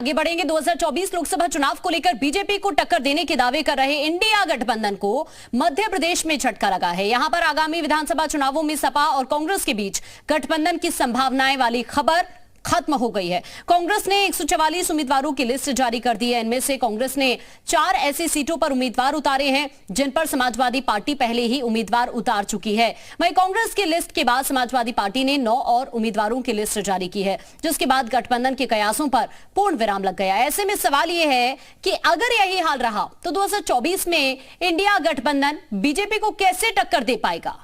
आगे बढ़ेंगे। 2024 लोकसभा चुनाव को लेकर बीजेपी को टक्कर देने के दावे कर रहे इंडिया गठबंधन को मध्य प्रदेश में झटका लगा है। यहां पर आगामी विधानसभा चुनावों में सपा और कांग्रेस के बीच गठबंधन की संभावनाएं वाली खबर खत्म हो गई है। कांग्रेस ने 144 उम्मीदवारों की लिस्ट जारी कर दी है। इनमें से कांग्रेस ने 4 ऐसी सीटों पर उम्मीदवार उतारे हैं जिन पर समाजवादी पार्टी पहले ही उम्मीदवार उतार चुकी है। वहीं कांग्रेस की लिस्ट के बाद समाजवादी पार्टी ने 9 और उम्मीदवारों की लिस्ट जारी की है, जिसके बाद गठबंधन के कयासों पर पूर्ण विराम लग गया। ऐसे में सवाल यह है कि अगर यही हाल रहा तो 2024 में इंडिया गठबंधन बीजेपी को कैसे टक्कर दे पाएगा?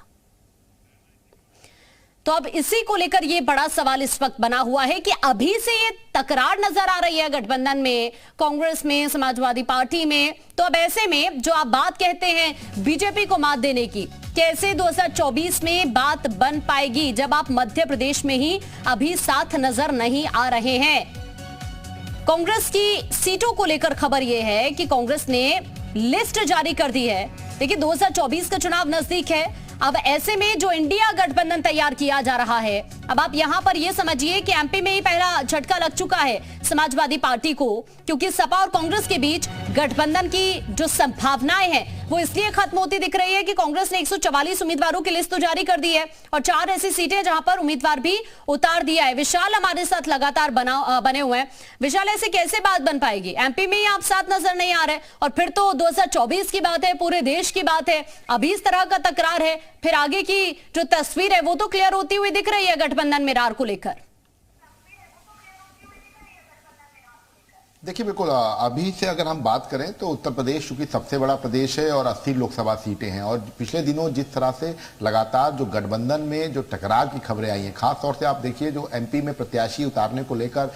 तो अब इसी को लेकर यह बड़ा सवाल इस वक्त बना हुआ है कि अभी से ये तकरार नजर आ रही है गठबंधन में, कांग्रेस में, समाजवादी पार्टी में। तो अब ऐसे में जो आप बात कहते हैं बीजेपी को मात देने की, कैसे 2024 में बात बन पाएगी जब आप मध्य प्रदेश में ही अभी साथ नजर नहीं आ रहे हैं? कांग्रेस की सीटों को लेकर खबर यह है कि कांग्रेस ने लिस्ट जारी कर दी है। देखिए 2024 का चुनाव नजदीक है। अब ऐसे में जो इंडिया गठबंधन तैयार किया जा रहा है, अब आप यहां पर यह समझिए कि एमपी में ही पहला झटका लग चुका है समाजवादी पार्टी को, क्योंकि सपा और कांग्रेस के बीच गठबंधन की जो संभावनाएं हैं वो इसलिए खत्म होती दिख रही है कि कांग्रेस ने 144 उम्मीदवारों की लिस्ट तो जारी कर दी है और 4 ऐसी सीटें जहां पर उम्मीदवार भी उतार दिया है। विशाल हमारे साथ लगातार बने हुए हैं। विशाल, ऐसे कैसे बात बन पाएगी? एमपी में ही आप साथ नजर नहीं आ रहे और फिर तो 2024 की बात है, पूरे देश की बात है। अभी इस तरह का तकरार है, फिर आगे की जो तस्वीर है वो तो क्लियर होती हुई दिख रही है गठबंधन में रार को लेकर। देखिए बिल्कुल, अभी से अगर हम बात करें तो उत्तर प्रदेश चूंकि सबसे बड़ा प्रदेश है और 80 लोकसभा सीटें हैं, और पिछले दिनों जिस तरह से लगातार जो गठबंधन में जो टकराव की खबरें आई हैं, खास तौर से आप देखिए जो एमपी में प्रत्याशी उतारने को लेकर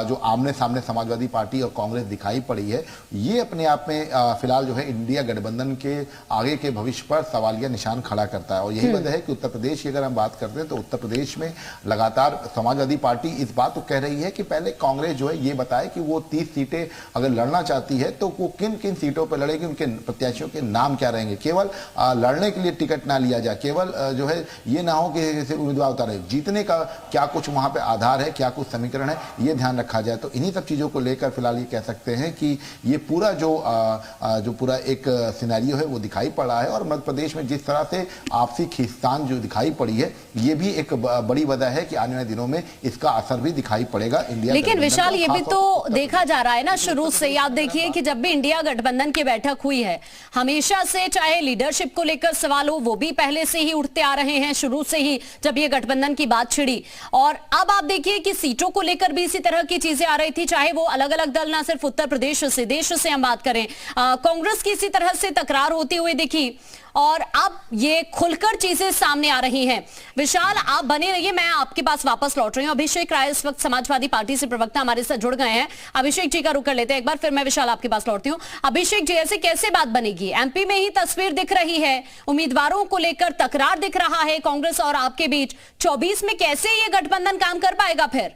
जो आमने सामने समाजवादी पार्टी और कांग्रेस दिखाई पड़ी है, ये अपने आप में फिलहाल जो है इंडिया गठबंधन के आगे के भविष्य पर सवालिया निशान खड़ा करता है। और यही वजह है कि उत्तर प्रदेश की अगर हम बात करते हैं तो उत्तर प्रदेश में लगातार समाजवादी पार्टी इस बात को कह रही है कि पहले कांग्रेस जो है ये बताए कि वो 30 सीटें अगर लड़ना चाहती है तो वो किन किन सीटों पर लड़ेगी, उनके प्रत्याशियों के नाम क्या रहेंगे। केवल लड़ने के लिए टिकट ना लिया जाए, केवल जो है ये ना हो कि उम्मीदवार उतारे, जीतने का क्या कुछ वहां पे आधार है, क्या कुछ समीकरण है, ये ध्यान रखा जाए। तो इन्हीं सब चीजों को लेकर फिलहाल ये कह सकते हैं कि ये पूरा जो पूरा एक सिनेरियो है वो दिखाई पड़ा है। और मध्य प्रदेश में जिस तरह से आपसी खींचतान जो दिखाई पड़ी है, ये भी एक बड़ी वजह है कि आने वाले दिनों में इसका असर भी दिखाई पड़ेगा इंडिया। लेकिन विशाल, ये भी तो देखा जा रहा है ना शुरू से। आप देखिए कि जब भी इंडिया गठबंधन की बैठक हुई है, हमेशा से चाहे लीडरशिप को लेकर सवाल हो, वो भी पहले से ही उठते आ रहे हैं, शुरू से ही जब ये गठबंधन की बात छिड़ी। और अब आप देखिए कि सीटों को लेकर भी इसी तरह की चीजें आ रही थी, चाहे वो अलग अलग दल, ना सिर्फ उत्तर प्रदेश से, देश से हम बात करें, कांग्रेस की इसी तरह से तकरार होती हुई दिखी और अब ये खुलकर चीजें सामने आ रही हैं। विशाल, आप बने रहिए, मैं आपके पास वापस लौट रही हूं। अभिषेक राय इस वक्त समाजवादी पार्टी से प्रवक्ता हमारे साथ जुड़ गए हैं। अभिषेक जी का रुख कर लेते हैं एक बार, फिर मैं विशाल आपके पास लौटती हूं। अभिषेक जी, ऐसे कैसे बात बनेगी? एमपी में ही तस्वीर दिख रही है, उम्मीदवारों को लेकर तकरार दिख रहा है कांग्रेस और आपके बीच। 24 में कैसे ये गठबंधन काम कर पाएगा फिर?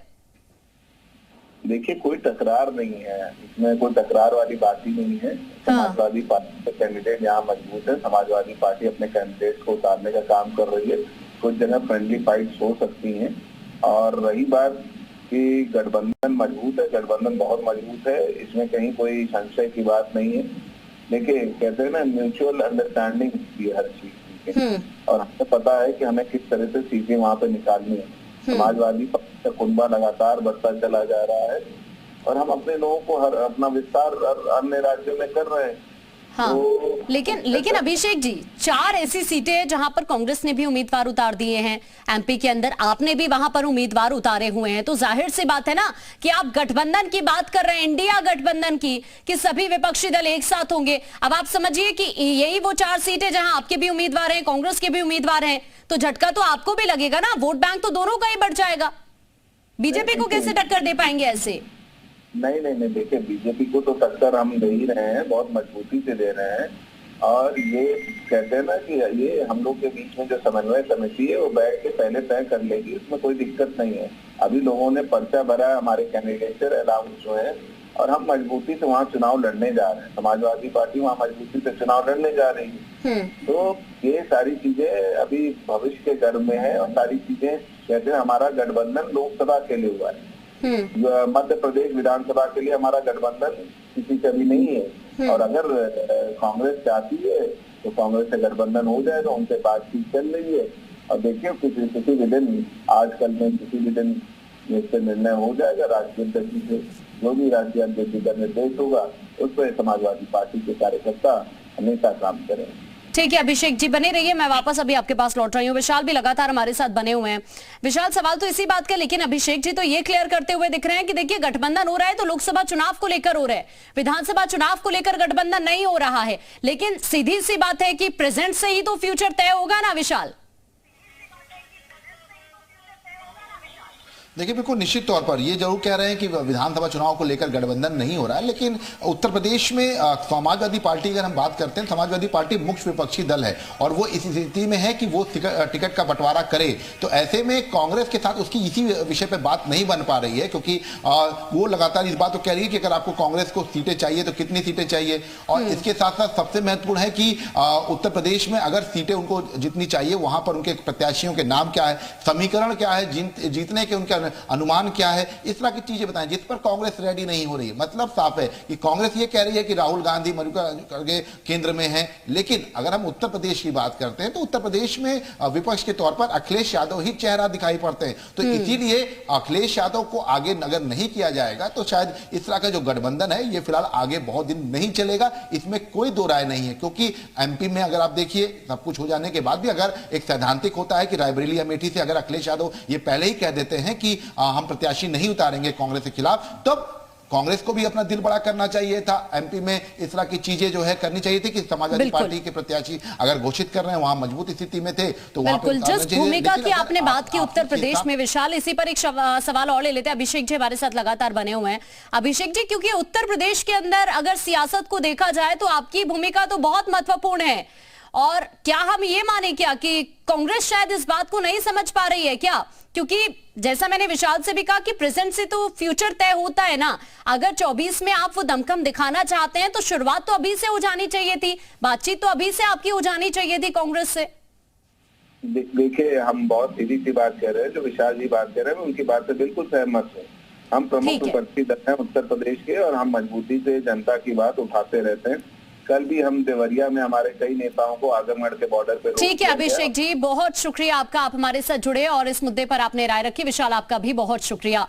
देखिए, कोई टकरार नहीं है, इसमें कोई टकरार वाली बात ही नहीं है। समाजवादी पार्टी के कैंडिडेट यहाँ मजबूत है। समाजवादी पार्टी अपने कैंडिडेट को उतारने का काम कर रही है। कुछ जगह फ्रेंडली फाइट्स हो सकती हैं। और रही बात कि गठबंधन मजबूत है, गठबंधन बहुत मजबूत है, इसमें कहीं कोई संशय की बात नहीं है। देखिए, कहते हैं ना, म्यूचुअल अंडरस्टैंडिंग होती है हर चीज की, और हमें पता है कि हमें किस तरह से सीटें वहां पे निकालनी है। समाजवादी पार्टी का कुनबा लगातार बढ़ता चला जा रहा है और हम अपने लोगों को अपना विस्तार अन्य राज्यों में कर रहे हैं। हाँ, तो लेकिन अभिषेक जी, 4 ऐसी सीटें जहां पर कांग्रेस ने भी उम्मीदवार उतार दिए हैं एमपी के अंदर, आपने भी वहां पर उम्मीदवार उतारे हुए हैं, तो जाहिर सी बात है ना कि आप गठबंधन की बात कर रहे हैं, इंडिया गठबंधन की, कि सभी विपक्षी दल एक साथ होंगे। अब आप समझिए कि यही वो 4 सीटें जहां आपके भी उम्मीदवार हैं, कांग्रेस के भी उम्मीदवार हैं, तो झटका तो आपको भी लगेगा ना, वोट बैंक तो दोनों का ही बढ़ जाएगा। बीजेपी को कैसे टक्कर दे पाएंगे ऐसे? नहीं, देखिए, बीजेपी को तो टक्कर हम दे ही रहे हैं, बहुत मजबूती से दे रहे हैं। और ये कहते हैं ना कि ये हम लोग के बीच में जो समन्वय समिति है वो बैठ के पहले तय कर लेगी, उसमें कोई दिक्कत नहीं है। अभी लोगों ने पर्चा भरा है, हमारे कैंडिडेट अलाउंस हुए हैं और हम मजबूती से वहाँ चुनाव लड़ने जा रहे हैं। समाजवादी पार्टी वहाँ मजबूती से चुनाव लड़ने जा रही है। तो ये सारी चीजें अभी भविष्य के गर्भ में है और सारी चीजें कहते हैं हमारा गठबंधन लोकसभा के लिए हुआ है। मध्य प्रदेश विधानसभा के लिए हमारा गठबंधन किसी से भी नहीं है, और अगर कांग्रेस चाहती है तो कांग्रेस से गठबंधन हो जाएगा, उनसे बातचीत चल रही है। और देखिए किसी भी दिन, आजकल में किसी भी दिन इस पे निर्णय हो जाएगा राष्ट्रीय अध्यक्ष से। जो भी राष्ट्रीय अध्यक्ष का निर्देश होगा उस पर समाजवादी पार्टी के कार्यकर्ता हमेशा काम करेंगे। ठीक है अभिषेक जी, बने रहिए। मैं वापस अभी आपके पास लौट रही हूँ। विशाल भी लगातार हमारे साथ बने हुए हैं। विशाल, सवाल तो इसी बात का, लेकिन अभिषेक जी तो ये क्लियर करते हुए दिख रहे हैं कि देखिए गठबंधन हो रहा है तो लोकसभा चुनाव को लेकर हो रहा है, विधानसभा चुनाव को लेकर गठबंधन नहीं हो रहा है। लेकिन सीधी सी बात है कि प्रेजेंट से ही तो फ्यूचर तय होगा ना विशाल। देखिए बिल्कुल निश्चित तौर पर ये जरूर कह रहे हैं कि विधानसभा चुनाव को लेकर गठबंधन नहीं हो रहा है, लेकिन उत्तर प्रदेश में समाजवादी पार्टी, अगर हम बात करते हैं, समाजवादी पार्टी मुख्य विपक्षी दल है और वो इस स्थिति में है कि वो टिकट का बंटवारा करे। तो ऐसे में कांग्रेस के साथ उसकी इसी विषय पर बात नहीं बन पा रही है, क्योंकि वो लगातार इस बात को कह रही है कि अगर आपको कांग्रेस को सीटें चाहिए तो कितनी सीटें चाहिए। और इसके साथ साथ सबसे महत्वपूर्ण है कि उत्तर प्रदेश में अगर सीटें उनको जितनी चाहिए वहां पर उनके प्रत्याशियों के नाम क्या है, समीकरण क्या है, जीतने के उनके अनुमान क्या है, इस तरह की चीजें बताएं, जिस पर कांग्रेस रेडी नहीं हो रही है। मतलब साफ है कि कांग्रेस ये कह रही है कि राहुल गांधी मल्लिकार्जुन खड़गे केंद्र में हैं, लेकिन अगर हम उत्तर प्रदेश की बात करते हैं तो उत्तर प्रदेश में विपक्ष के तौर पर अखिलेश यादव ही चेहरा दिखाई पड़ते हैं। तो इसीलिए अखिलेश यादव को आगे अगर नहीं किया जाएगा तो शायद इस तरह का जो गठबंधन है ये फिलहाल आगे बहुत दिन नहीं चलेगा, इसमें कोई दो राय नहीं है। क्योंकि एमपी में अगर आप देखिए सब कुछ हो जाने के बाद भी अगर एक सैद्धांतिक होता है कि रायबरेली अमेठी से अगर अखिलेश यादव ये पहले ही कह देते हैं कि हम प्रत्याशी नहीं उतारेंगे कांग्रेस के खिलाफ, तब कांग्रेस को भी अपना दिल बड़ा करना चाहिए था। एमपी में इस तरह की चीजें जो है करनी चाहिए थी कि समाजवादी पार्टी के प्रत्याशी अगर घोषित कर रहे हैं वहां मजबूत स्थिति में थे तो वहां पर जिस भूमिका की आपने बात की उत्तर प्रदेश में, विशाल इसी पर एक सवाल और ले लेते हैं। अभिषेक जी हमारे साथ लगातार बने हुए हैं। अभिषेक जी, क्योंकि उत्तर प्रदेश के अंदर अगर सियासत को देखा जाए तो आपकी भूमिका तो बहुत महत्वपूर्ण है, और क्या हम ये माने क्या कि कांग्रेस शायद इस बात को नहीं समझ पा रही है क्या? क्योंकि जैसा मैंने विशाल से भी कहा कि प्रेजेंट से तो फ्यूचर तय होता है ना। अगर 24 में आप वो दमखम दिखाना चाहते हैं तो शुरुआत तो अभी से हो जानी चाहिए थी, बातचीत तो अभी से आपकी हो जानी चाहिए थी कांग्रेस से। देखिए हम बहुत सीधी सी बात कह रहे हैं, जो विशाल जी बात कह रहे हैं मैं उनकी बात से बिल्कुल सहमत हूँ। हम प्रमुख विपक्षी दल हैं उत्तर प्रदेश के और हम मजबूती से जनता की बात उठाते रहते हैं। कल भी हम देवरिया में हमारे कई नेताओं को आजमगढ़ के बॉर्डर पे ठीक है अभिषेक जी, बहुत शुक्रिया आपका, आप हमारे साथ जुड़े और इस मुद्दे पर आपने राय रखी। विशाल आपका भी बहुत शुक्रिया।